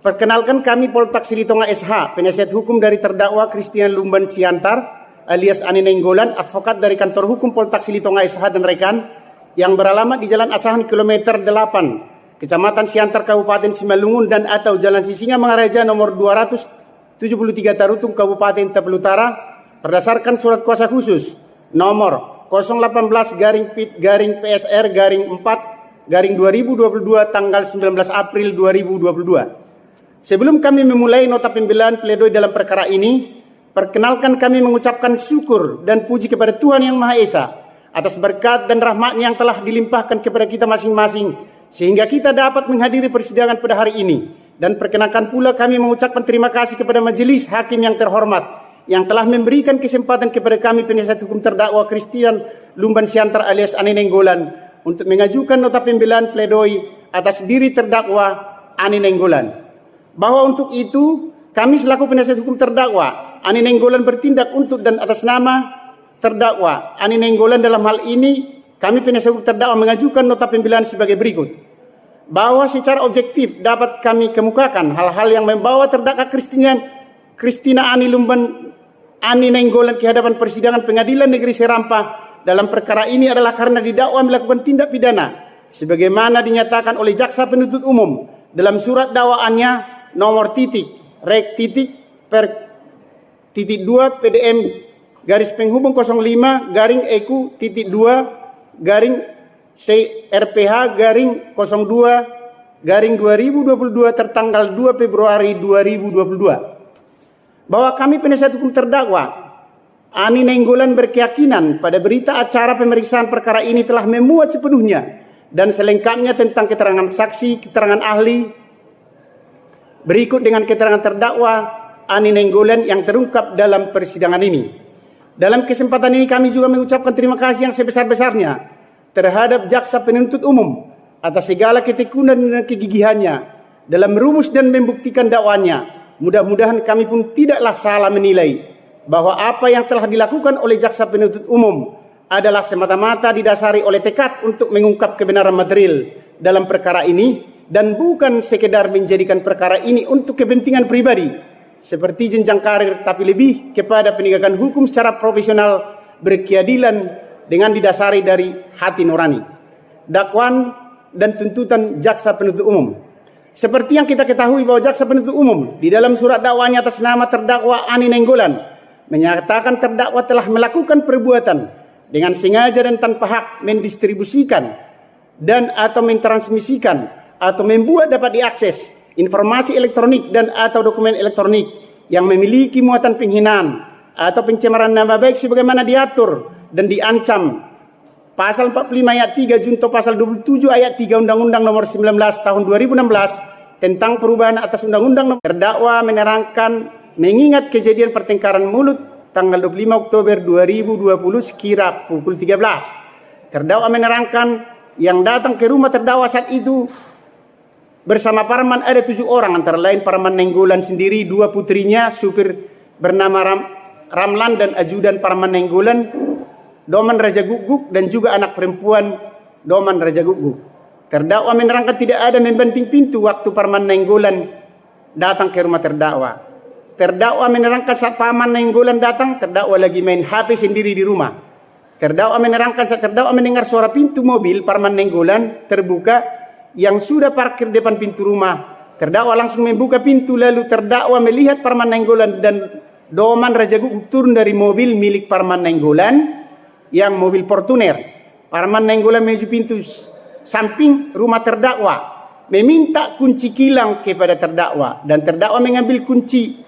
Perkenalkan, kami Poltak Silitonga SH, penasihat hukum dari terdakwa Christian Lumban Siantar alias Ani Nainggolan, advokat dari kantor hukum Poltak Silitonga SH dan rekan, yang beralamat di Jalan Asahan kilometer 8, Kecamatan Siantar, Kabupaten Simalungun dan atau Jalan Sisinga Mangaraja nomor 273 Tarutung, Kabupaten Tapal Utara, berdasarkan surat kuasa khusus nomor 018-PSR-4-2022 tanggal 19 April 2022. Sebelum kami memulai nota pembelaan pledoi dalam perkara ini, perkenalkan kami mengucapkan syukur dan puji kepada Tuhan Yang Maha Esa atas berkat dan rahmat-Nya yang telah dilimpahkan kepada kita masing-masing sehingga kita dapat menghadiri persidangan pada hari ini. Dan perkenalkan pula kami mengucapkan terima kasih kepada majelis hakim yang terhormat yang telah memberikan kesempatan kepada kami penasihat hukum terdakwa Christian Lumban Siantar alias Ani Nainggolan untuk mengajukan nota pembelaan pledoi atas diri terdakwa Ani Nainggolan. Bahwa untuk itu kami selaku penasihat hukum terdakwa Ani Nainggolan bertindak untuk dan atas nama terdakwa Ani Nainggolan. Dalam hal ini kami penasihat hukum terdakwa mengajukan nota pembelaan sebagai berikut. Bahwa secara objektif dapat kami kemukakan hal-hal yang membawa terdakwa Christina Ani Lumban Ani Nainggolan ke hadapan persidangan Pengadilan Negeri Serampah dalam perkara ini adalah karena didakwa melakukan tindak pidana sebagaimana dinyatakan oleh jaksa penuntut umum dalam surat dakwaannya nomor rek per 2 PDM garis penghubung 05 garing EQ 2 garing CRPH garing 02 garing 2022 tertanggal 2 Februari 2022. Bahwa kami penasihat hukum terdakwa Ani Nainggolan berkeyakinan pada berita acara pemeriksaan perkara ini telah memuat sepenuhnya dan selengkapnya tentang keterangan saksi, keterangan ahli, berikut dengan keterangan terdakwa Ani Nainggolan yang terungkap dalam persidangan ini. Dalam kesempatan ini kami juga mengucapkan terima kasih yang sebesar-besarnya terhadap jaksa penuntut umum atas segala ketekunan dan kegigihannya dalam merumus dan membuktikan dakwaannya. Mudah-mudahan kami pun tidaklah salah menilai bahwa apa yang telah dilakukan oleh jaksa penuntut umum adalah semata-mata didasari oleh tekad untuk mengungkap kebenaran material dalam perkara ini dan bukan sekedar menjadikan perkara ini untuk kepentingan pribadi seperti jenjang karir, tapi lebih kepada penegakan hukum secara profesional berkeadilan dengan didasari dari hati nurani, dakwaan dan tuntutan jaksa penuntut umum. Seperti yang kita ketahui bahwa jaksa penuntut umum di dalam surat dakwanya atas nama terdakwa Ani Nainggolan menyatakan terdakwa telah melakukan perbuatan dengan sengaja dan tanpa hak mendistribusikan dan atau mentransmisikan atau membuat dapat diakses informasi elektronik dan atau dokumen elektronik yang memiliki muatan penghinaan atau pencemaran nama baik sebagaimana diatur dan diancam pasal 45 ayat 3 junto pasal 27 ayat 3 Undang-Undang nomor 19 tahun 2016 tentang perubahan atas Undang-Undang. Terdakwa menerangkan mengingat kejadian pertengkaran mulut tanggal 25 Oktober 2020 sekira pukul 13. Terdakwa menerangkan yang datang ke rumah terdakwa saat itu bersama Parman ada 7 orang, antara lain Parman Nainggolan sendiri, 2 putrinya, supir bernama Ramlan dan ajudan Parman Nainggolan, Doman Raja Guguk, dan juga anak perempuan Doman Raja Guguk. Terdakwa menerangkan tidak ada membanting pintu waktu Parman Nainggolan datang ke rumah terdakwa. Terdakwa menerangkan saat Parman Nainggolan datang, terdakwa lagi main HP sendiri di rumah. Terdakwa menerangkan saat terdakwa mendengar suara pintu mobil Parman Nainggolan terbuka yang sudah parkir depan pintu rumah. Terdakwa langsung membuka pintu, lalu terdakwa melihat Parman Nainggolan dan Doman Raja Guguk turun dari mobil milik Parman Nainggolan yang mobil Fortuner. Parman Nainggolan menuju pintu samping rumah terdakwa, meminta kunci kilang kepada terdakwa dan terdakwa mengambil kunci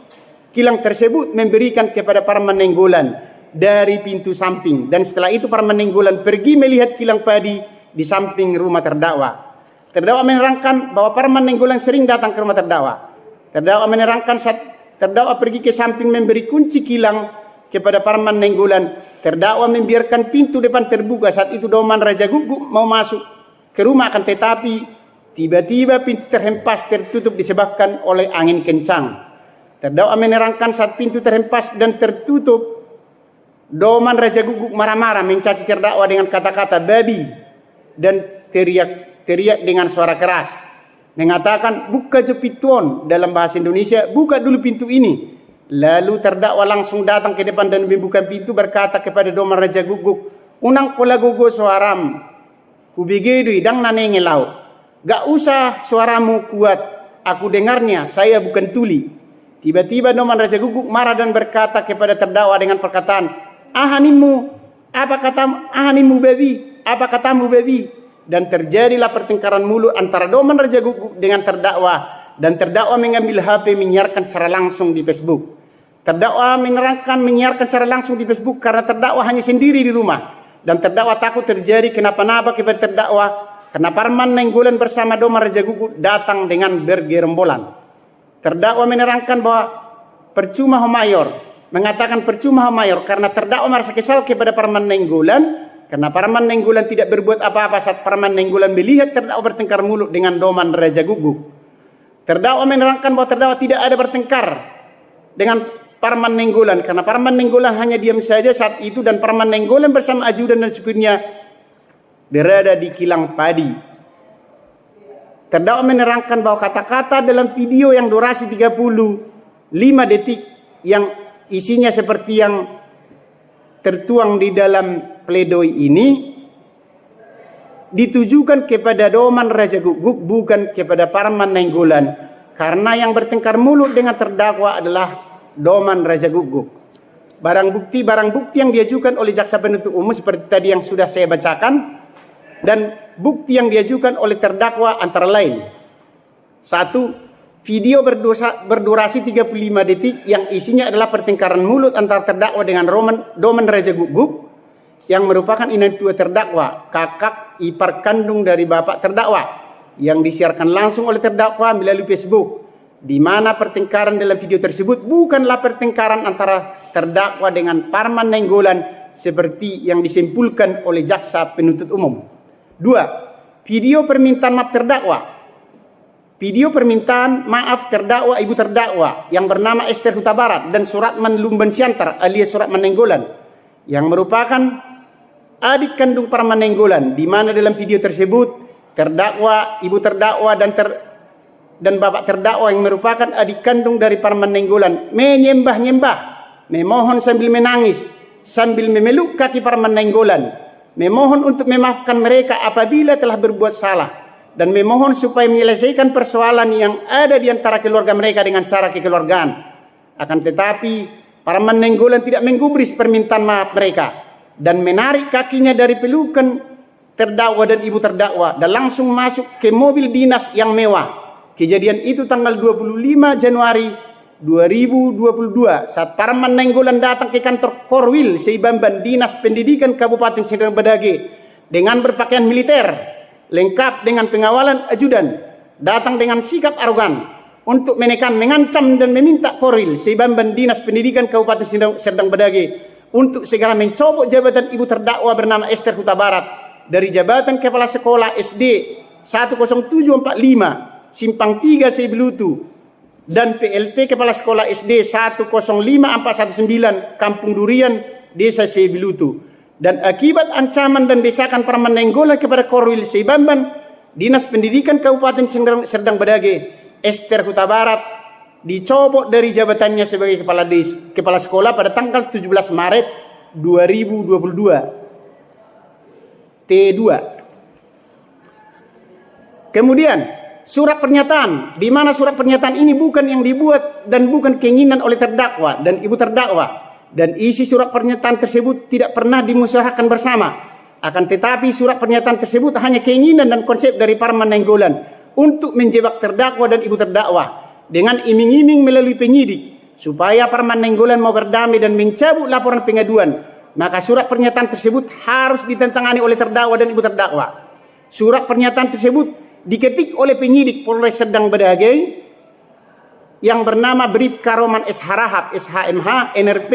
kilang tersebut memberikan kepada Parman Nainggolan dari pintu samping, dan setelah itu Parman Nainggolan pergi melihat kilang padi di samping rumah terdakwa. Terdakwa menerangkan bahwa Parman Nainggolan sering datang ke rumah terdakwa. Terdakwa menerangkan saat terdakwa pergi ke samping memberi kunci kilang kepada Parman Nainggolan, terdakwa membiarkan pintu depan terbuka. Saat itu Doman Raja Guguk mau masuk ke rumah, akan tetapi tiba-tiba pintu terhempas tertutup disebabkan oleh angin kencang. Terdakwa menerangkan saat pintu terhempas dan tertutup, Doman Raja Guguk marah-marah mencaci terdakwa dengan kata-kata babi dan teriak dengan suara keras. mengatakan buka jepituan dalam bahasa Indonesia, buka dulu pintu ini. Lalu terdakwa langsung datang ke depan dan membuka pintu, berkata kepada Doman Raja Guguk, "Unang pula gugu suaram, kubigedui dang nanengelau. Gak usah suaramu kuat, aku dengarnya, saya bukan tuli." Tiba-tiba Doman Raja Guguk marah dan berkata kepada terdakwa dengan perkataan, "Ahanimu, apa katamu? Ahanimu babi, apa katamu babi?" Dan terjadilah pertengkaran mulut antara Doman Raja Guguk dengan terdakwa, dan terdakwa mengambil HP menyiarkan secara langsung di Facebook. Terdakwa menyiarkan secara langsung di Facebook karena terdakwa hanya sendiri di rumah, dan terdakwa takut terjadi kenapa-napa kepada terdakwa karena Parman Nainggolan bersama Doman Raja Guguk datang dengan bergerombolan. Terdakwa menerangkan bahwa percuma Homayor, mengatakan percuma Homayor karena terdakwa merasa kesal kepada Parman Nainggolan karena Parman Nainggolan tidak berbuat apa-apa saat Parman Nainggolan melihat terdakwa bertengkar mulut dengan Doman Raja Guguk. Terdakwa menerangkan bahwa terdakwa tidak ada bertengkar dengan Parman Nainggolan karena Parman Nainggolan hanya diam saja saat itu, dan Parman Nainggolan bersama ajudan dan supirnya berada di kilang padi. Terdakwa menerangkan bahwa kata-kata dalam video yang durasi 35 detik yang isinya seperti yang tertuang di dalam pledoi ini ditujukan kepada Doman Raja Guguk, bukan kepada Parman Nainggolan, karena yang bertengkar mulut dengan terdakwa adalah Doman Raja Guguk. Barang bukti yang diajukan oleh jaksa penuntut umum seperti tadi yang sudah saya bacakan, dan bukti yang diajukan oleh terdakwa antara lain: 1. Video berdurasi 35 detik yang isinya adalah pertengkaran mulut antara terdakwa dengan Doman Raja Guguk yang merupakan inantua terdakwa, kakak ipar kandung dari bapak terdakwa, yang disiarkan langsung oleh terdakwa melalui Facebook, di mana pertengkaran dalam video tersebut bukanlah pertengkaran antara terdakwa dengan Parman Nainggolan seperti yang disimpulkan oleh jaksa penuntut umum. 2. Video permintaan maaf terdakwa. Video permintaan maaf terdakwa ibu terdakwa yang bernama Esther Huta Barat dan Suratman Lumban Siantar alias Suratman Nainggolan yang merupakan adik kandung Parman Nainggolan, di mana dalam video tersebut terdakwa, ibu terdakwa dan bapak terdakwa yang merupakan adik kandung dari Parman Nainggolan menyembah-nyembah, memohon sambil menangis, sambil memeluk kaki Parman Nainggolan, memohon untuk memaafkan mereka apabila telah berbuat salah, dan memohon supaya menyelesaikan persoalan yang ada di antara keluarga mereka dengan cara kekeluargaan. Akan tetapi Parman Nainggolan tidak menggubris permintaan maaf mereka dan menarik kakinya dari pelukan terdakwa dan ibu terdakwa dan langsung masuk ke mobil dinas yang mewah. Kejadian itu tanggal 25 Januari 2022 saat Parman Nainggolan datang ke kantor Korwil Seibamban Dinas Pendidikan Kabupaten Serdang Badage dengan berpakaian militer lengkap dengan pengawalan ajudan, datang dengan sikap arogan untuk menekan, mengancam dan meminta Korwil Seibamban Dinas Pendidikan Kabupaten Serdang Badage untuk segera mencopot jabatan ibu terdakwa bernama Esther Huta Barat dari jabatan Kepala Sekolah SD 10745 Simpang 3 Sebelutu dan PLT Kepala Sekolah SD 105419 Kampung Durian Desa Sebelutu. Dan akibat ancaman dan desakan Parman Nainggolan kepada Korwil Seibamban Dinas Pendidikan Kabupaten Serdang Badage, Esther Huta Barat dicopot dari jabatannya sebagai kepala sekolah pada tanggal 17 Maret 2022. T2. Kemudian surat pernyataan, di mana surat pernyataan ini bukan yang dibuat dan bukan keinginan oleh terdakwa dan ibu terdakwa, dan isi surat pernyataan tersebut tidak pernah dimusyawarahkan bersama. Akan tetapi surat pernyataan tersebut hanya keinginan dan konsep dari Parman Nainggolan untuk menjebak terdakwa dan ibu terdakwa dengan iming-iming melalui penyidik supaya Parman Nainggolan mau berdamai dan mencabut laporan pengaduan. Maka surat pernyataan tersebut harus ditentangani oleh terdakwa dan ibu terdakwa. Surat pernyataan tersebut diketik oleh penyidik Polres Serdang Badage yang bernama Bribka Roman S. Harahap, SHMH, NRP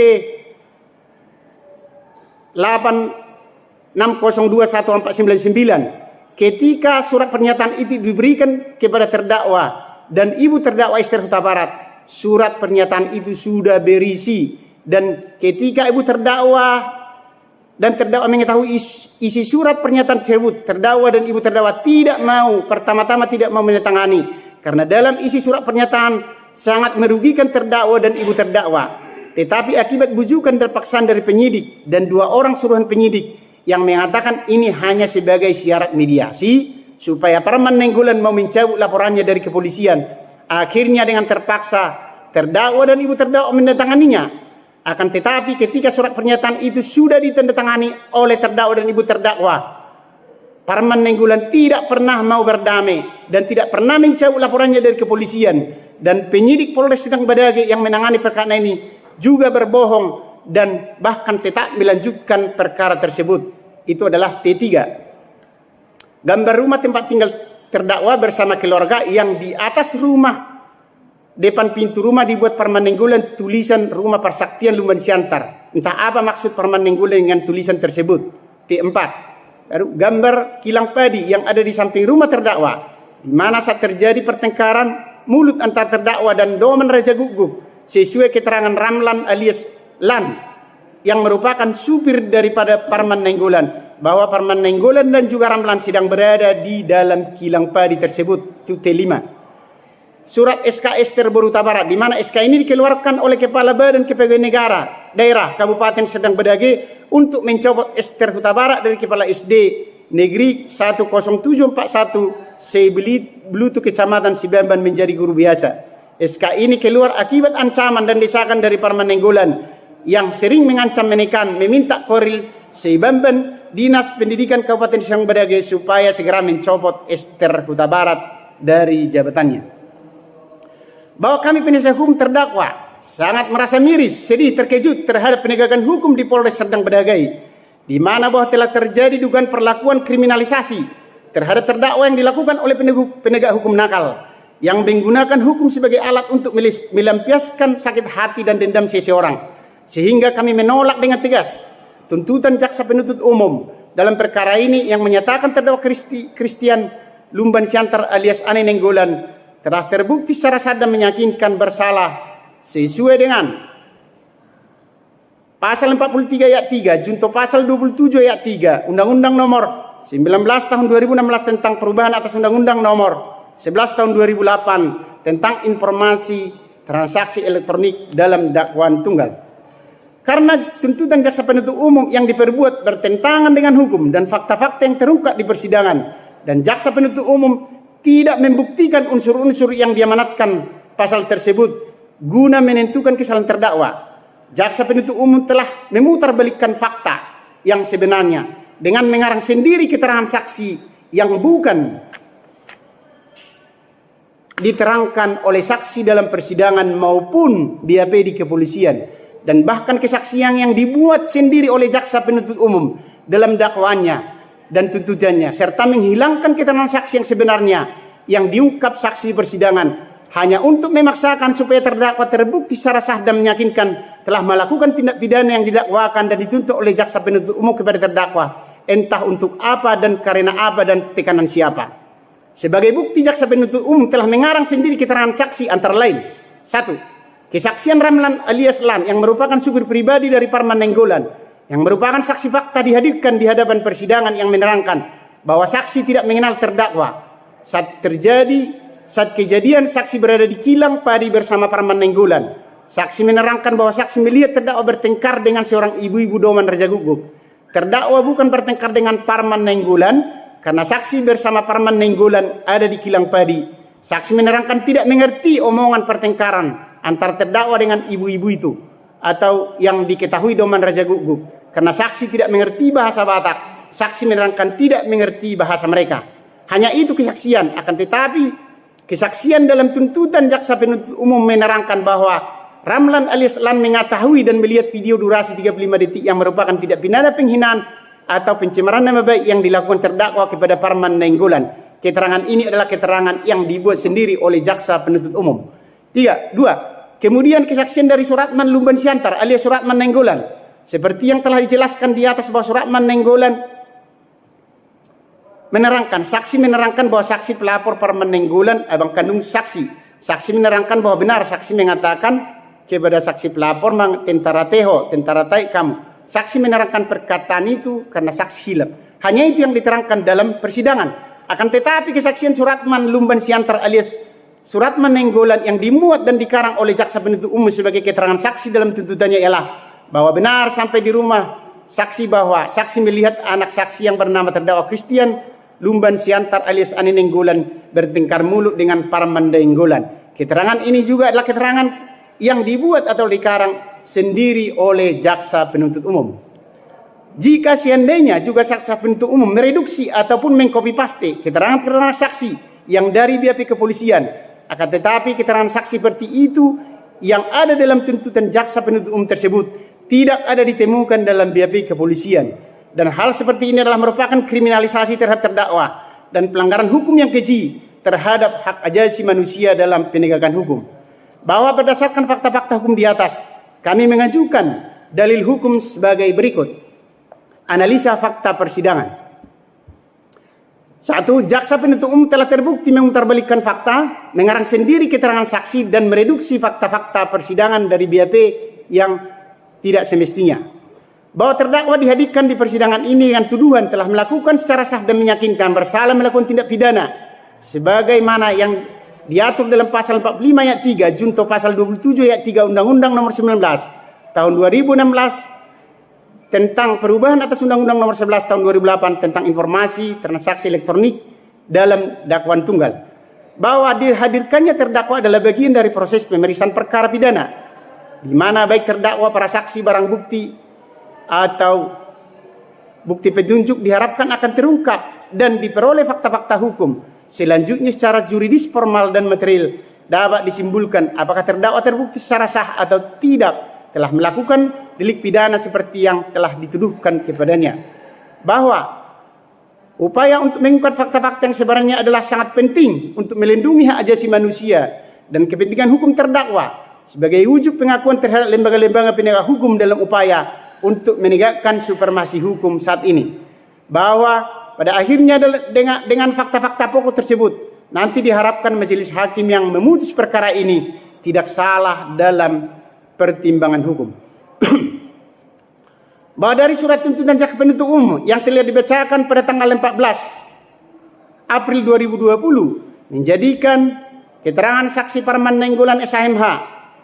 86021499. Ketika surat pernyataan itu diberikan kepada terdakwa dan ibu terdakwa Esther Huta Barat, surat pernyataan itu sudah berisi, dan ketika ibu terdakwa dan terdakwa mengetahui isi surat pernyataan tersebut, terdakwa dan ibu terdakwa tidak mau, pertama-tama tidak mau menandatangani, karena dalam isi surat pernyataan sangat merugikan terdakwa dan ibu terdakwa. Tetapi akibat bujukan dan paksaan dari penyidik dan 2 orang suruhan penyidik yang mengatakan ini hanya sebagai syarat mediasi supaya Parman Nainggolan mau mencabut laporannya dari kepolisian, akhirnya dengan terpaksa terdakwa dan ibu terdakwa menandatanganinya. Akan tetapi ketika surat pernyataan itu sudah ditandatangani oleh terdakwa dan ibu terdakwa, Parman Nainggolan tidak pernah mau berdamai dan tidak pernah mencabut laporannya dari kepolisian, dan penyidik Polres Serdang Badage yang menangani perkara ini juga berbohong dan bahkan tetap melanjutkan perkara tersebut. Itu adalah T3. Gambar rumah tempat tinggal terdakwa bersama keluarga yang di atas rumah, depan pintu rumah dibuat Parman Nainggolan tulisan Rumah Persaktian Lumban Siantar. Entah apa maksud Parman Nainggolan dengan tulisan tersebut. T4. Lalu gambar kilang padi yang ada di samping rumah terdakwa, di mana saat terjadi pertengkaran mulut antar terdakwa dan Doman Raja Guguk, sesuai keterangan Ramlan alias Lan yang merupakan supir daripada Parman Nainggolan, bahwa Parman Nainggolan dan juga Ramlan sedang berada di dalam kilang padi tersebut. Itu T5. Surat SK Ester Huta Barat, di mana SK ini dikeluarkan oleh Kepala Badan Kepegawaian Negara Daerah Kabupaten Serdang Badage untuk mencopot Ester Huta Barat dari Kepala SD Negeri 10741 Seblutu Kecamatan Sibamban menjadi guru biasa. SK ini keluar akibat ancaman dan desakan dari Parman Nainggolan yang sering mengancam menekan meminta Koril Sibamban Dinas Pendidikan Kabupaten Serdang Badage supaya segera mencopot Ester Huta Barat dari jabatannya. Bahwa kami penasihat hukum terdakwa sangat merasa miris, sedih, terkejut terhadap penegakan hukum di Polres Serdang Badage, di mana bahwa telah terjadi dugaan perlakuan kriminalisasi terhadap terdakwa yang dilakukan oleh penegak hukum nakal yang menggunakan hukum sebagai alat untuk melampiaskan sakit hati dan dendam seseorang, sehingga kami menolak dengan tegas tuntutan jaksa penuntut umum dalam perkara ini yang menyatakan terdakwa Christian Lumban Siantar alias Ane Nainggolan telah terbukti secara sah dan meyakinkan bersalah sesuai dengan pasal 43 ayat 3 junto pasal 27 ayat 3 Undang-Undang nomor 19 tahun 2016 tentang perubahan atas Undang-Undang nomor 11 tahun 2008 tentang informasi transaksi elektronik dalam dakwaan tunggal. Karena tuntutan jaksa penuntut umum yang diperbuat bertentangan dengan hukum dan fakta-fakta yang terungkap di persidangan, dan jaksa penuntut umum tidak membuktikan unsur-unsur yang diamanatkan pasal tersebut guna menentukan kesalahan terdakwa, jaksa penuntut umum telah memutarbalikkan fakta yang sebenarnya dengan mengarang sendiri keterangan saksi yang bukan diterangkan oleh saksi dalam persidangan maupun BAP di kepolisian, dan bahkan kesaksian yang dibuat sendiri oleh jaksa penuntut umum dalam dakwaannya dan tuntutannya, serta menghilangkan keterangan saksi yang sebenarnya yang diungkap saksi di persidangan hanya untuk memaksakan supaya terdakwa terbukti secara sah dan meyakinkan telah melakukan tindak pidana yang didakwakan dan dituntut oleh jaksa penuntut umum kepada terdakwa, entah untuk apa dan karena apa dan tekanan siapa. Sebagai bukti, jaksa penuntut umum telah mengarang sendiri keterangan saksi antara lain: 1. Kesaksian Ramlan alias Lan yang merupakan supir pribadi dari Parman Nainggolan, yang merupakan saksi fakta dihadirkan di hadapan persidangan yang menerangkan bahwa saksi tidak mengenal terdakwa saat kejadian saksi berada di kilang padi bersama Parman Nainggolan. Saksi menerangkan bahwa saksi melihat terdakwa bertengkar dengan seorang ibu-ibu Doman Raja Guguk. Terdakwa bukan bertengkar dengan Parman Nainggolan karena saksi bersama Parman Nainggolan ada di kilang padi. Saksi menerangkan tidak mengerti omongan pertengkaran antara terdakwa dengan ibu-ibu itu atau yang diketahui Doman Raja Guguk. Karena saksi tidak mengerti bahasa Batak, saksi menerangkan tidak mengerti bahasa mereka. Hanya itu kesaksian. Akan tetapi kesaksian dalam tuntutan jaksa penuntut umum menerangkan bahwa Ramlan alias Lan mengetahui dan melihat video durasi 35 detik yang merupakan tidak pidana penghinaan atau pencemaran nama baik yang dilakukan terdakwa kepada Parman Nainggolan. Keterangan ini adalah keterangan yang dibuat sendiri oleh jaksa penuntut umum. 2. Kemudian kesaksian dari Suratman Lumban Siantar alias Suratman Nainggolan. Seperti yang telah dijelaskan di atas bahwa Suratman Nainggolan saksi menerangkan bahwa saksi pelapor Parman Nainggolan abang kandung saksi. Saksi menerangkan bahwa benar saksi mengatakan kepada saksi pelapor tentara Teho, tentara Tai kamu. saksi menerangkan perkataan itu karena saksi hilaf. Hanya itu yang diterangkan dalam persidangan. Akan tetapi kesaksian Suratman Lumban Siantar alias Suratman Nainggolan yang dimuat dan dikarang oleh jaksa penuntut umum sebagai keterangan saksi dalam tuntutannya ialah bahwa benar sampai di rumah saksi bahwa saksi melihat anak saksi yang bernama terdakwa Christian Lumban Siantar alias Ani Nainggolan bertengkar mulut dengan Parman Nainggolan. Keterangan ini juga adalah keterangan yang dibuat atau dikarang sendiri oleh jaksa penuntut umum. Jika seandainya juga jaksa penuntut umum mereduksi ataupun mengcopy paste keterangan-keterangan saksi yang dari BAP kepolisian, akan tetapi keterangan saksi seperti itu yang ada dalam tuntutan jaksa penuntut umum tersebut tidak ada ditemukan dalam BAP kepolisian. Dan hal seperti ini adalah merupakan kriminalisasi terhadap terdakwa dan pelanggaran hukum yang keji terhadap hak asasi manusia dalam penegakan hukum. Bahwa berdasarkan fakta-fakta hukum di atas, kami mengajukan dalil hukum sebagai berikut. Analisa fakta persidangan. 1. Jaksa penuntut umum telah terbukti memutarbalikkan fakta, mengarang sendiri keterangan saksi dan mereduksi fakta-fakta persidangan dari BAP yang tidak semestinya. Bahwa terdakwa dihadirkan di persidangan ini dengan tuduhan telah melakukan secara sah dan meyakinkan bersalah melakukan tindak pidana sebagaimana yang diatur dalam pasal 45 ayat 3 junto pasal 27 ayat 3 Undang-Undang Nomor 19 tahun 2016 tentang perubahan atas Undang-Undang Nomor 11 tahun 2008 tentang informasi transaksi elektronik dalam dakwaan tunggal. Bahwa dihadirkannya terdakwa adalah bagian dari proses pemeriksaan perkara pidana, di mana baik terdakwa, para saksi, barang bukti atau bukti petunjuk diharapkan akan terungkap dan diperoleh fakta-fakta hukum. Selanjutnya secara juridis formal dan material dapat disimpulkan apakah terdakwa terbukti secara sah atau tidak telah melakukan delik pidana seperti yang telah dituduhkan kepadanya. Bahwa upaya untuk mengungkap fakta-fakta yang sebenarnya adalah sangat penting untuk melindungi hak asasi manusia dan kepentingan hukum terdakwa sebagai wujud pengakuan terhadap lembaga-lembaga penegak hukum dalam upaya untuk menegakkan supremasi hukum saat ini. Bahwa pada akhirnya dengan fakta-fakta pokok tersebut nanti diharapkan majelis hakim yang memutus perkara ini tidak salah dalam pertimbangan hukum. Bahwa dari surat tuntutan jaksa penuntut umum yang telah dibacakan pada tanggal 14 April 2020 menjadikan keterangan saksi Parman Nainggolan SHMH,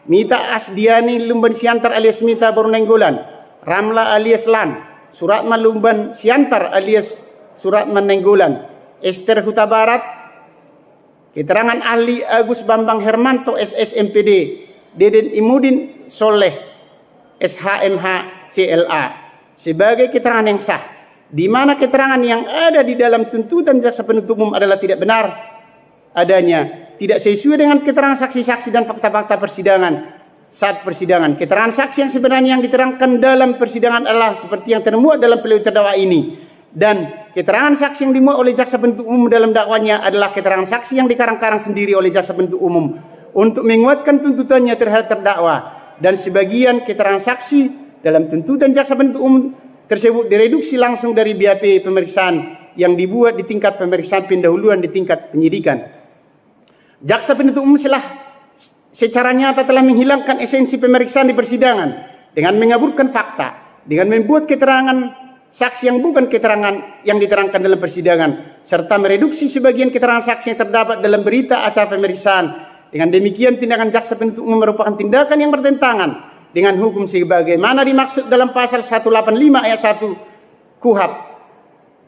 Mita Asdiani Lumban Siantar alias Mita Baru Nainggolan, Ramla alias Lan, Suratman Lumban Siantar alias Suratman Nainggolan, Esther Huta Barat, keterangan ahli Agus Bambang Hermanto SSMPD, Deden Imudin Soleh SHMH CLA sebagai keterangan yang sah, di mana keterangan yang ada di dalam tuntutan jaksa penuntut umum adalah tidak benar adanya, tidak sesuai dengan keterangan saksi-saksi dan fakta-fakta persidangan saat persidangan. Keterangan saksi yang sebenarnya yang diterangkan dalam persidangan adalah seperti yang termuat dalam pledoi terdakwa ini, dan keterangan saksi yang dimuat oleh jaksa penuntut umum dalam dakwanya adalah keterangan saksi yang dikarang-karang sendiri oleh jaksa penuntut umum untuk menguatkan tuntutannya terhadap terdakwa, dan sebagian keterangan saksi dalam tuntutan jaksa penuntut umum tersebut direduksi langsung dari BAP pemeriksaan yang dibuat di tingkat pemeriksaan pendahuluan di tingkat penyidikan. Jaksa penuntut umum secara nyata telah menghilangkan esensi pemeriksaan di persidangan dengan mengaburkan fakta, dengan membuat keterangan saksi yang bukan keterangan yang diterangkan dalam persidangan, serta mereduksi sebagian keterangan saksi yang terdapat dalam berita acara pemeriksaan. Dengan demikian tindakan jaksa penuntut umum merupakan tindakan yang bertentangan dengan hukum sebagaimana dimaksud dalam pasal 185 ayat 1 KUHP.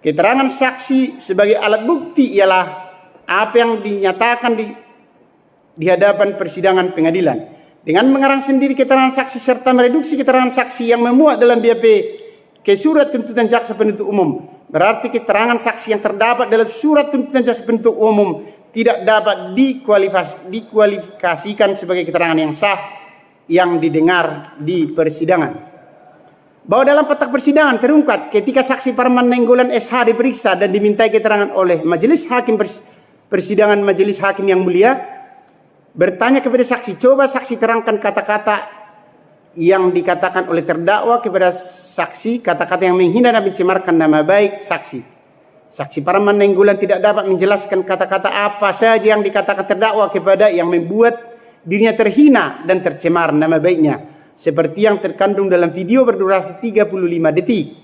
Keterangan saksi sebagai alat bukti ialah apa yang dinyatakan di hadapan persidangan pengadilan. Dengan mengarang sendiri keterangan saksi serta mereduksi keterangan saksi yang memuat dalam BAP ke surat tuntutan jaksa penuntut umum, berarti keterangan saksi yang terdapat dalam surat tuntutan jaksa penuntut umum tidak dapat dikualifikasikan sebagai keterangan yang sah yang didengar di persidangan. Bahwa dalam petak persidangan terungkap ketika saksi Parman Nainggolan SH diperiksa dan dimintai keterangan oleh majelis hakim persidangan majelis hakim yang mulia, bertanya kepada saksi, coba saksi terangkan kata-kata yang dikatakan oleh terdakwa kepada saksi, kata-kata yang menghina dan mencemarkan nama baik saksi. Saksi Parman Nainggolan tidak dapat menjelaskan kata-kata apa saja yang dikatakan terdakwa kepada yang membuat dirinya terhina dan tercemar nama baiknya. seperti yang terkandung dalam video berdurasi 35 detik.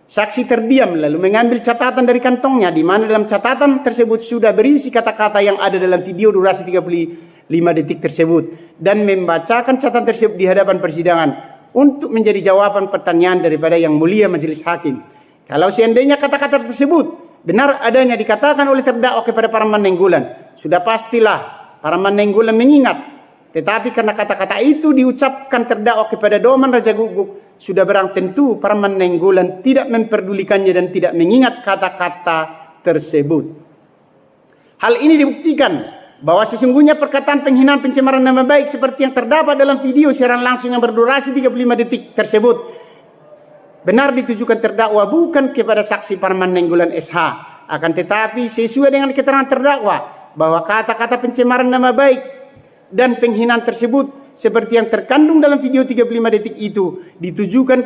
Saksi terdiam lalu mengambil catatan dari kantongnya, di mana dalam catatan tersebut sudah berisi kata-kata yang ada dalam video durasi 35 detik tersebut, dan membacakan catatan tersebut di hadapan persidangan untuk menjadi jawaban pertanyaan daripada Yang Mulia Majelis Hakim. Kalau seandainya kata-kata tersebut benar adanya dikatakan oleh terdakwa kepada Parman Nainggolan, sudah pastilah Parman Nainggolan mengingat. Tetapi karena kata-kata itu diucapkan terdakwa kepada Doman Raja Guguk, sudah barang tentu Parman Nainggolan tidak memperdulikannya dan tidak mengingat kata-kata tersebut. Hal ini dibuktikan bahwa sesungguhnya perkataan penghinaan pencemaran nama baik seperti yang terdapat dalam video siaran langsung yang berdurasi 35 detik tersebut benar ditujukan terdakwa bukan kepada saksi Parman Nainggolan SH, akan tetapi sesuai dengan keterangan terdakwa bahwa kata-kata pencemaran nama baik dan penghinaan tersebut seperti yang terkandung dalam video 35 detik itu ditujukan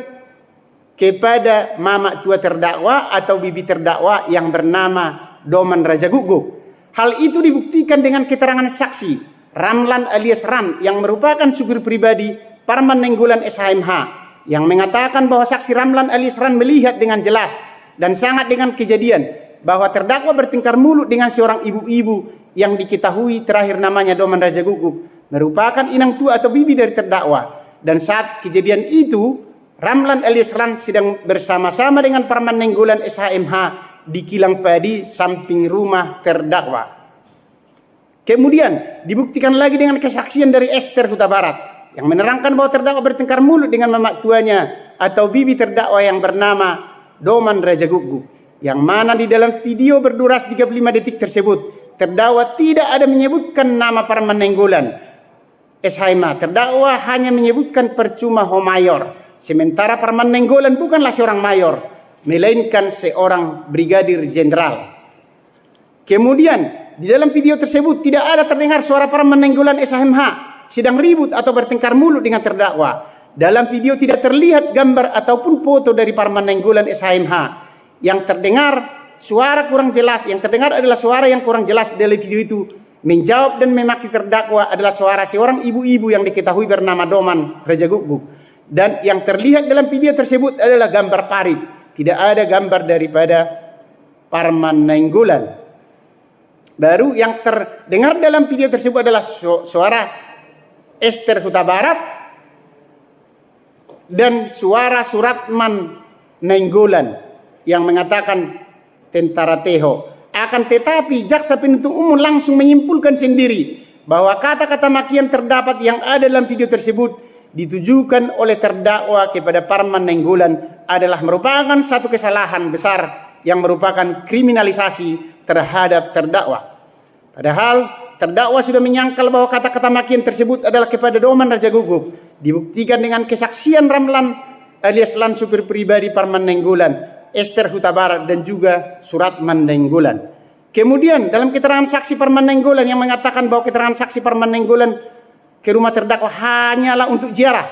kepada mama tua terdakwa atau bibi terdakwa yang bernama Doman Raja Guguk. Hal itu dibuktikan dengan keterangan saksi Ramlan alias Ram yang merupakan supir pribadi Parman Nainggolan SHMH yang mengatakan bahwa saksi Ramlan alias Ram melihat dengan jelas dan sangat dengan kejadian bahwa terdakwa bertengkar mulut dengan seorang ibu-ibu yang diketahui terakhir namanya Doman Raja Guguk merupakan inang tua atau bibi dari terdakwa. Dan saat kejadian itu Ramlan alias Ram sedang bersama-sama dengan Parman Nainggolan SHMH di kilang padi samping rumah terdakwa. Kemudian dibuktikan lagi dengan kesaksian dari Esther Huta Barat yang menerangkan bahwa terdakwa bertengkar mulut dengan mamak tuanya atau bibi terdakwa yang bernama Doman Raja Guguk, yang mana di dalam video berdurasi 35 detik tersebut terdakwa tidak ada menyebutkan nama Parman Nainggolan SHMH. Terdakwa hanya menyebutkan percuma Homayor, sementara Parman Nainggolan bukanlah seorang mayor, melainkan seorang brigadir jenderal. Kemudian di dalam video tersebut tidak ada terdengar suara Parman Nainggolan SHMH sedang ribut atau bertengkar mulut dengan terdakwa. Dalam video tidak terlihat gambar ataupun foto dari Parman Nainggolan SHMH. Yang terdengar suara kurang jelas, yang terdengar adalah suara yang kurang jelas dalam video itu. Menjawab dan memaki terdakwa adalah suara seorang ibu-ibu yang diketahui bernama Doman Raja Guguk. Dan yang terlihat dalam video tersebut adalah gambar parit. Tidak ada gambar daripada Parman Nainggolan. Baru yang terdengar dalam video tersebut adalah suara Esther Huta Barat dan suara Suratman Nainggolan yang mengatakan Tentara Teho. Akan tetapi jaksa penuntut umum langsung menyimpulkan sendiri bahwa kata-kata makian terdapat yang ada dalam video tersebut ditujukan oleh terdakwa kepada Parman Nainggolan adalah merupakan satu kesalahan besar yang merupakan kriminalisasi terhadap terdakwa. Padahal terdakwa sudah menyangkal bahwa kata-kata makian tersebut adalah kepada Doman Raja Guguk. Dibuktikan dengan kesaksian Ramlan alias Lan supir pribadi Parman Nainggolan, Esther Huta Barat dan juga Suratman Nainggolan. Kemudian dalam keterangan saksi Parman Nainggolan yang mengatakan bahwa keterangan saksi Parman Nainggolan ke rumah terdakwa hanyalah untuk ziarah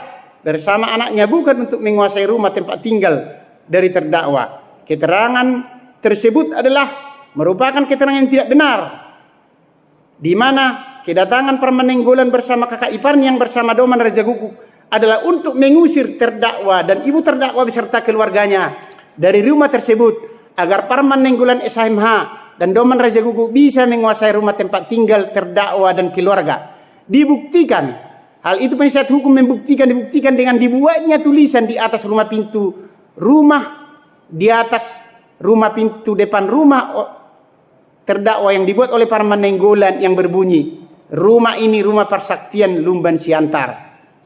bersama anaknya, bukan untuk menguasai rumah tempat tinggal dari terdakwa. Keterangan tersebut adalah merupakan keterangan yang tidak benar, di mana kedatangan Parman Nainggolan bersama kakak iparnya yang bersama Doman Raja Guguk adalah untuk mengusir terdakwa dan ibu terdakwa beserta keluarganya dari rumah tersebut agar Parman Nainggolan SHMH dan Doman Raja Guguk bisa menguasai rumah tempat tinggal terdakwa dan keluarga. Dibuktikan, hal itu penasihat hukum dibuktikan dengan dibuatnya tulisan di atas rumah pintu rumah, di atas rumah pintu depan rumah terdakwa yang dibuat oleh Parman Nainggolan yang berbunyi, rumah ini rumah persaktian Lumban Siantar,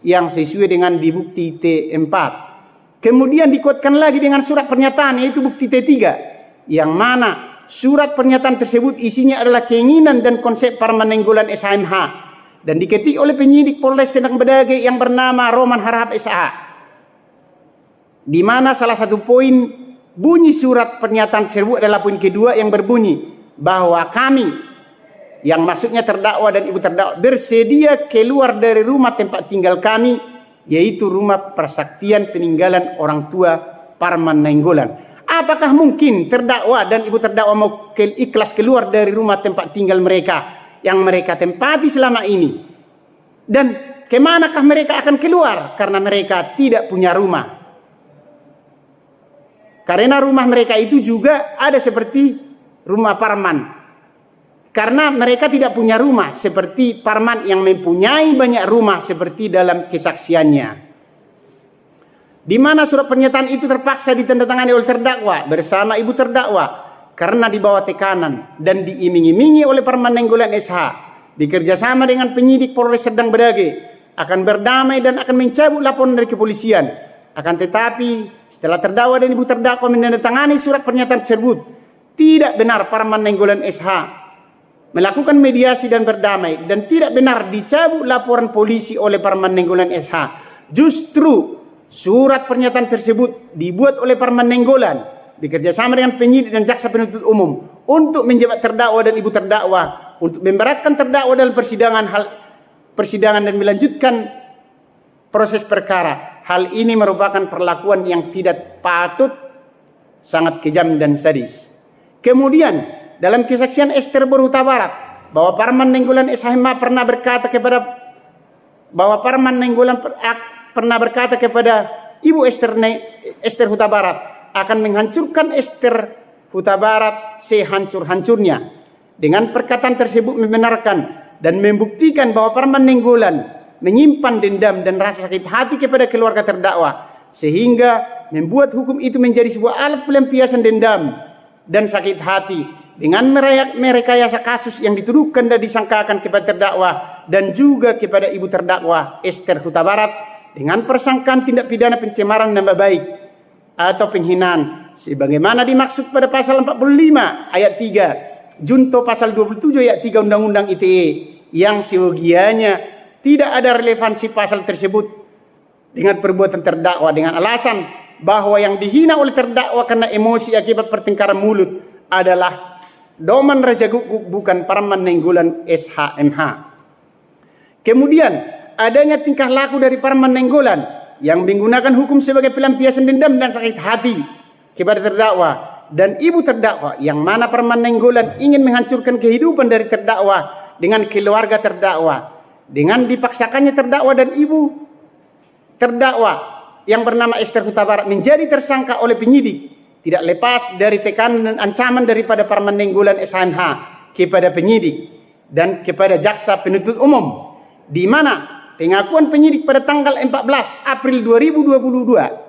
yang sesuai dengan di bukti T4. Kemudian dikuatkan lagi dengan surat pernyataan, yaitu bukti T3, yang mana surat pernyataan tersebut isinya adalah keinginan dan konsep Parman Nainggolan SHMH dan diketik oleh penyidik Polres Sendang Bedagai yang bernama Roman Harahap SH, di mana salah satu poin bunyi surat pernyataan tersebut adalah poin kedua yang berbunyi bahwa kami, yang maksudnya terdakwa dan ibu terdakwa, bersedia keluar dari rumah tempat tinggal kami, yaitu rumah persaktian peninggalan orang tua Parman Nainggolan. Apakah mungkin terdakwa dan ibu terdakwa mau ikhlas keluar dari rumah tempat tinggal mereka yang mereka tempati selama ini? Dan kemanakah mereka akan keluar? Karena mereka tidak punya rumah. Karena rumah mereka itu juga ada seperti rumah Parman. Karena mereka tidak punya rumah seperti Parman yang mempunyai banyak rumah seperti dalam kesaksiannya. Di mana surat pernyataan itu terpaksa ditandatangani oleh terdakwa bersama ibu terdakwa karena di bawah tekanan dan diiming-imingi oleh Parman Nainggolan SH bekerjasama dengan penyidik Polres Serdang Bedagai akan berdamai dan akan mencabut laporan dari kepolisian. Akan tetapi setelah terdakwa dan ibu terdakwa menandatangani surat pernyataan tersebut, tidak benar Parman Nainggolan SH melakukan mediasi dan berdamai, dan tidak benar dicabut laporan polisi oleh Parman Nainggolan SH. Justru surat pernyataan tersebut dibuat oleh Parman Nainggolan bekerjasama dengan penyidik dan jaksa penuntut umum untuk menjebak terdakwa dan ibu terdakwa untuk memberatkan terdakwa dalam persidangan dan melanjutkan proses perkara. Hal ini merupakan perlakuan yang tidak patut, sangat kejam dan sadis. Kemudian dalam kesaksian Ester Berhuta Barat bahwa Parman Nainggolan SH pernah berkata kepada Ibu Ester Huta Barat akan menghancurkan Ester Huta Barat sehancur-hancurnya. Dengan perkataan tersebut membenarkan dan membuktikan bahwa Parman Nainggolan menyimpan dendam dan rasa sakit hati kepada keluarga terdakwa, sehingga membuat hukum itu menjadi sebuah alat pelampiasan dendam dan sakit hati dengan merekayasa kasus yang dituduhkan dan disangkakan kepada terdakwa dan juga kepada ibu terdakwa Ester Huta Barat dengan persangkaan tindak pidana pencemaran nama baik atau penghinaan sebagaimana dimaksud pada pasal 45 ayat 3 junto pasal 27 ayat 3 Undang-Undang ITE yang seyogianya tidak ada relevansi pasal tersebut dengan perbuatan terdakwa dengan alasan bahwa yang dihina oleh terdakwa karena emosi akibat pertengkaran mulut adalah Doman Raja Guguk, bukan Parman Nainggolan SHMH. Kemudian adanya tingkah laku dari Parman Nainggolan yang menggunakan hukum sebagai pelampiasan dendam dan sakit hati kepada terdakwa dan ibu terdakwa, yang mana Parman Nainggolan ingin menghancurkan kehidupan dari terdakwa dengan keluarga terdakwa dengan dipaksakannya terdakwa dan ibu terdakwa yang bernama Ester Huta Barat menjadi tersangka oleh penyidik, tidak lepas dari tekanan dan ancaman daripada Parman Nainggolan SHMH kepada penyidik dan kepada jaksa penuntut umum, di mana pengakuan penyidik pada tanggal 14 April 2022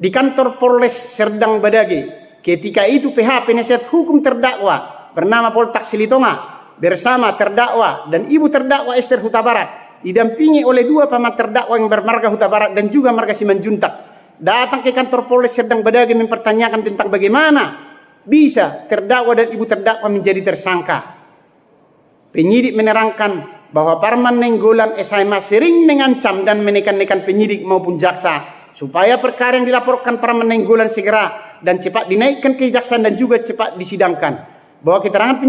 di kantor Polres Serdang Bedagai. Ketika itu PH penasihat hukum terdakwa bernama Poltak Silitonga bersama terdakwa dan ibu terdakwa Ester Huta Barat didampingi oleh dua paman terdakwa yang bermarga Huta Barat dan juga marga Simanjuntak datang ke kantor Polres Serdang Bedagai mempertanyakan tentang bagaimana bisa terdakwa dan ibu terdakwa menjadi tersangka. Penyidik menerangkan bahwa Parman Nainggolan SHMH sering mengancam dan menekan-nekan penyidik maupun jaksa supaya perkara yang dilaporkan Parman Nainggolan segera dan cepat dinaikkan ke kejaksaan dan juga cepat disidangkan. Bahwa keterangan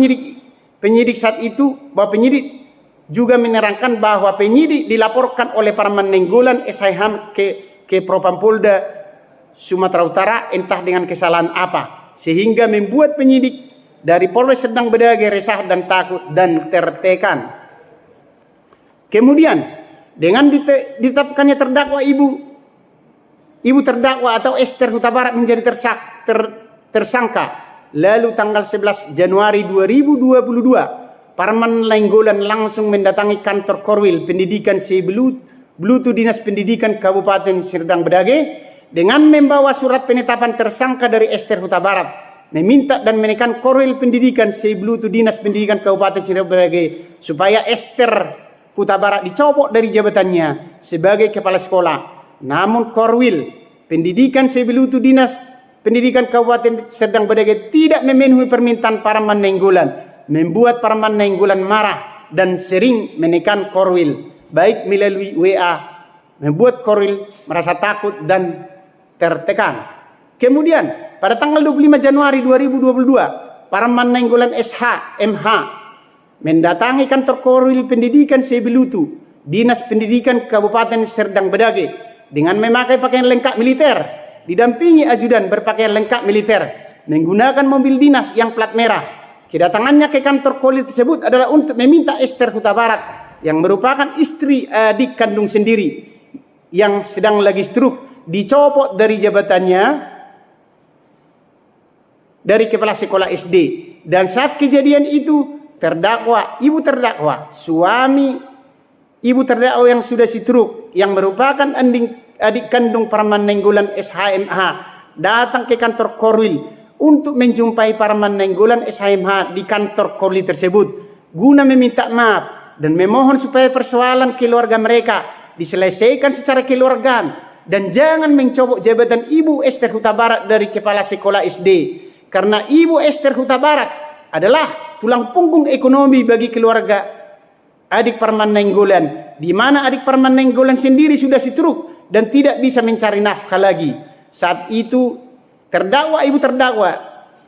penyidik saat itu, bahwa penyidik juga menerangkan bahwa penyidik dilaporkan oleh Parman Nainggolan SHMH ke Propampolda Sumatera Utara entah dengan kesalahan apa, sehingga membuat penyidik dari Polres Serdang Bedagai resah dan takut dan tertekan. Kemudian dengan ditetapkannya terdakwa ibu terdakwa atau Ester Huta Barat menjadi tersangka, lalu tanggal 11 Januari 2022 Parman Nainggolan langsung mendatangi kantor Korwil Pendidikan Seblutu Dinas Pendidikan Kabupaten Serdang Bedagai dengan membawa surat penetapan tersangka dari Ester Huta Barat, meminta dan menekan Korwil Pendidikan Seblutu Dinas Pendidikan Kabupaten Serdang Bedagai supaya Ester Huta Barat dicopot dari jabatannya sebagai kepala sekolah. Namun Korwil Pendidikan Seblutu Dinas Pendidikan Kabupaten Serdang Bedagai tidak memenuhi permintaan Parman Nainggolan, membuat Parman Nainggolan marah dan sering menekan Korwil baik melalui WA, membuat Korwil merasa takut dan tertekan. Kemudian pada tanggal 25 Januari 2022 Parman Nainggolan SHMH mendatangi kantor Korwil Pendidikan Seblutu Dinas Pendidikan Kabupaten Serdang Bedagai dengan memakai pakaian lengkap militer, didampingi ajudan berpakaian lengkap militer, menggunakan mobil dinas yang plat merah. Kedatangannya ke kantor Kolil tersebut adalah untuk meminta Esther Huta Barat yang merupakan istri adik kandung sendiri yang sedang lagi stroke dicopot dari jabatannya dari kepala sekolah SD. Dan saat kejadian itu ibu terdakwa, suami ibu terdakwa yang sudah stroke yang merupakan adik kandung Parman Nainggolan SHMH datang ke kantor Korwil untuk menjumpai Parman Nainggolan SHMH di kantor Korwil tersebut guna meminta maaf dan memohon supaya persoalan keluarga mereka diselesaikan secara kekeluargaan dan jangan mencopot jabatan Ibu Esther Huta Barat dari kepala sekolah SD, karena Ibu Esther Huta Barat adalah tulang punggung ekonomi bagi keluarga adik Parman Nainggolan, di mana adik Parman Nainggolan sendiri sudah stroke dan tidak bisa mencari nafkah lagi. Saat itu ibu terdakwa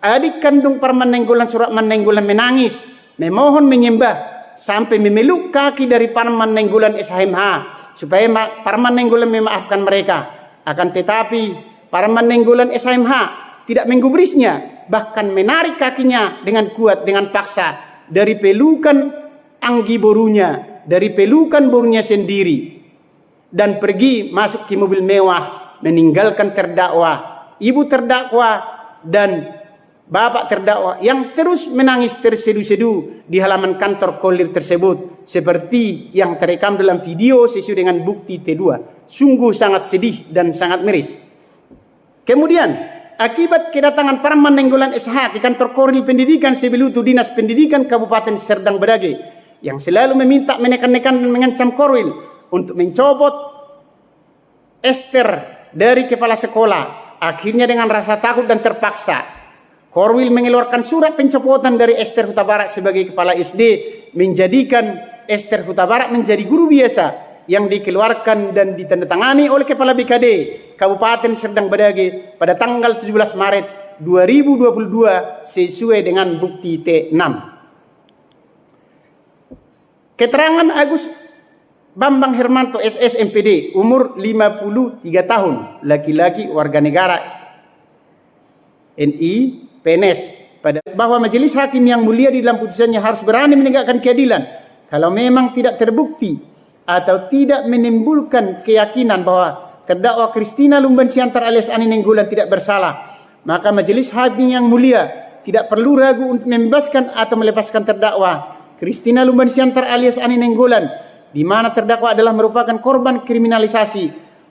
adik kandung Parman Nainggolan Suratman Nainggolan menangis, memohon menyembah sampai memeluk kaki dari Parman Nainggolan SHMH supaya Parman Nainggolan memaafkan mereka. Akan tetapi Parman Nainggolan SHMH tidak menggubrisnya, bahkan menarik kakinya dengan kuat, dengan paksa dari pelukan anggi borunya, dari pelukan borunya sendiri, dan pergi masuk ke mobil mewah meninggalkan terdakwa, ibu terdakwa dan bapak terdakwa yang terus menangis tersedu-sedu di halaman kantor Kolil tersebut seperti yang terekam dalam video sesuai dengan bukti T2. Sungguh sangat sedih dan sangat miris. Kemudian akibat kedatangan Parman Nainggolan SH ke kantor Korwil Pendidikan Sebelutu Dinas Pendidikan Kabupaten Serdang Bedagai yang selalu meminta, menekan-nekan dan mengancam Korwil untuk mencopot Esther dari kepala sekolah, akhirnya dengan rasa takut dan terpaksa Korwil mengeluarkan surat pencopotan dari Esther Huta Barat sebagai kepala SD, menjadikan Esther Huta Barat menjadi guru biasa yang dikeluarkan dan ditandatangani oleh Kepala BKD Kabupaten Serdang Bedagai pada tanggal 17 Maret 2022 sesuai dengan bukti T6. Keterangan Agus Bambang Hermanto SS MPD, umur 53 tahun, laki-laki warga negara NI PNS, bahwa majelis hakim yang mulia di dalam putusannya harus berani menegakkan keadilan kalau memang tidak terbukti atau tidak menimbulkan keyakinan bahwa terdakwa Christina Lumban Siantar alias Ani Nainggolan tidak bersalah, maka majelis hakim yang mulia tidak perlu ragu untuk membebaskan atau melepaskan terdakwa Christina Lumban Siantar alias Ani Nainggolan, di mana terdakwa adalah merupakan korban kriminalisasi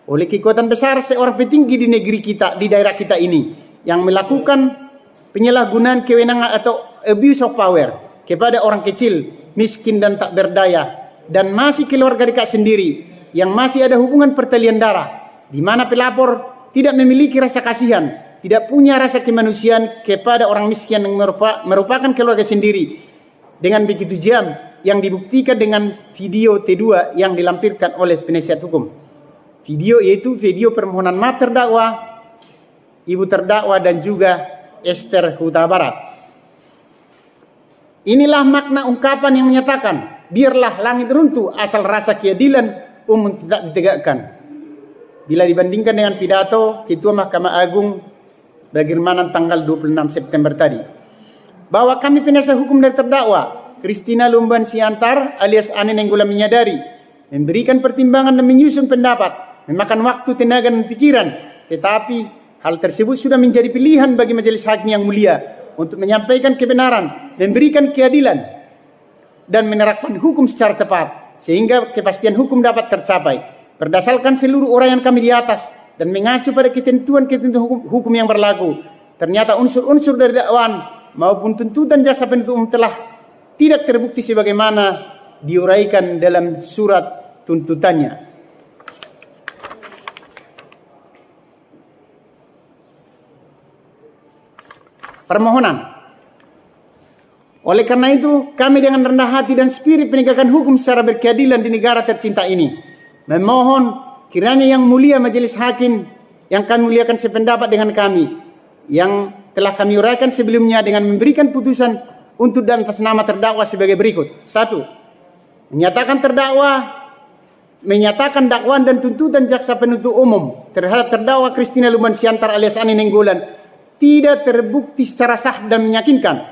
oleh kekuatan besar seorang petinggi di negeri kita, di daerah kita ini, yang melakukan penyalahgunaan kewenangan atau abuse of power kepada orang kecil, miskin dan tak berdaya, dan masih keluarga dekat sendiri yang masih ada hubungan pertalian darah, di mana pelapor tidak memiliki rasa kasihan, tidak punya rasa kemanusiaan kepada orang miskin yang merupakan keluarga sendiri. Dengan begitu jam yang dibuktikan dengan video T2 yang dilampirkan oleh penasihat hukum. Video yaitu video permohonan maaf terdakwa, ibu terdakwa dan juga Esther Huta Barat. Inilah makna ungkapan yang menyatakan, biarlah langit runtuh asal rasa keadilan umum tidak ditegakkan. Bila dibandingkan dengan pidato Ketua Mahkamah Agung bagaimana tanggal 26 September tadi, bahwa kami penasihat hukum dari terdakwa Christina Lumban Siantar alias Ani Nainggolan menyadari, memberikan pertimbangan dan menyusun pendapat, memakan waktu, tenaga dan pikiran, tetapi hal tersebut sudah menjadi pilihan bagi majelis hakim yang mulia untuk menyampaikan kebenaran, memberikan keadilan, dan menerapkan hukum secara tepat, sehingga kepastian hukum dapat tercapai. Berdasarkan seluruh uraian kami di atas, dan mengacu pada ketentuan-ketentuan hukum yang berlaku, ternyata unsur-unsur dari dakwaan maupun tuntutan jaksa penuntut umum telah tidak terbukti sebagaimana diuraikan dalam surat tuntutannya. Permohonan. Oleh karena itu, kami dengan rendah hati dan spirit penegakan hukum secara berkeadilan di negara tercinta ini memohon kiranya yang mulia majelis hakim yang kami muliakan sependapat dengan kami yang telah kami uraikan sebelumnya dengan memberikan putusan untuk dan atas nama terdakwa sebagai berikut. 1. Menyatakan dakwaan dan tuntutan jaksa penuntut umum terhadap terdakwa Christina Lumban Siantar alias Ani Nainggolan tidak terbukti secara sah dan meyakinkan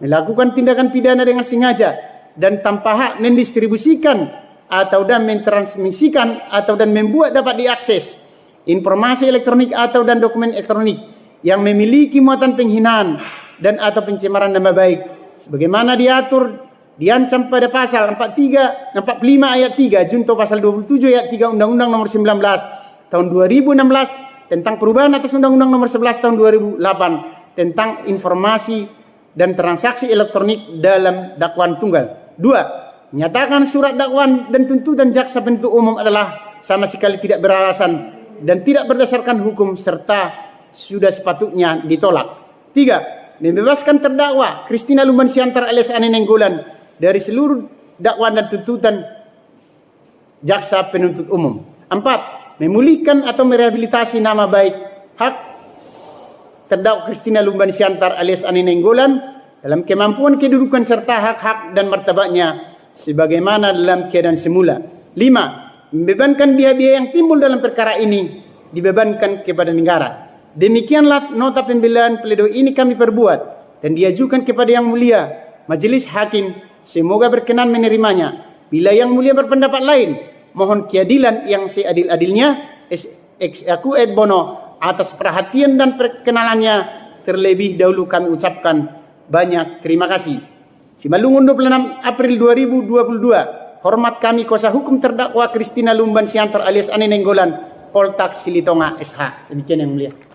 melakukan tindakan pidana dengan sengaja dan tanpa hak mendistribusikan atau dan mentransmisikan atau dan membuat dapat diakses informasi elektronik atau dan dokumen elektronik yang memiliki muatan penghinaan dan atau pencemaran nama baik sebagaimana diancam pada pasal 45 ayat 3 junto pasal 27 ayat 3 Undang-Undang Nomor 19 tahun 2016 tentang perubahan atas Undang-Undang Nomor 11 tahun 2008 tentang informasi dan transaksi elektronik dalam dakwaan tunggal. 2. Menyatakan surat dakwaan dan tuntutan jaksa penuntut umum adalah sama sekali tidak beralasan dan tidak berdasarkan hukum serta sudah sepatutnya ditolak. 3. Membebaskan terdakwa Christina Lumban Siantar alias Ani Nainggolan dari seluruh dakwaan dan tuntutan jaksa penuntut umum. 4. Memulihkan atau merehabilitasi nama baik hak terdakwa Christina Lumban Siantar alias Ani Nainggolan dalam kemampuan kedudukan serta hak-hak dan martabatnya sebagaimana dalam keadaan semula. 5. Membebankan biaya-biaya yang timbul dalam perkara ini dibebankan kepada negara. Demikianlah nota pembelaan pledoi ini kami perbuat dan diajukan kepada Yang Mulia Majelis Hakim, semoga berkenan menerimanya. Bila Yang Mulia berpendapat lain, mohon keadilan yang seadil-adilnya. Ex aku et bono atas perhatian dan perkenalannya. Terlebih dahulu kami ucapkan banyak terima kasih. Simalungun 26 April 2022. Hormat kami kuasa hukum terdakwa Christina Lumban Siantar alias Ani Nainggolan, Poltak Silitonga SH. Demikian Yang Mulia.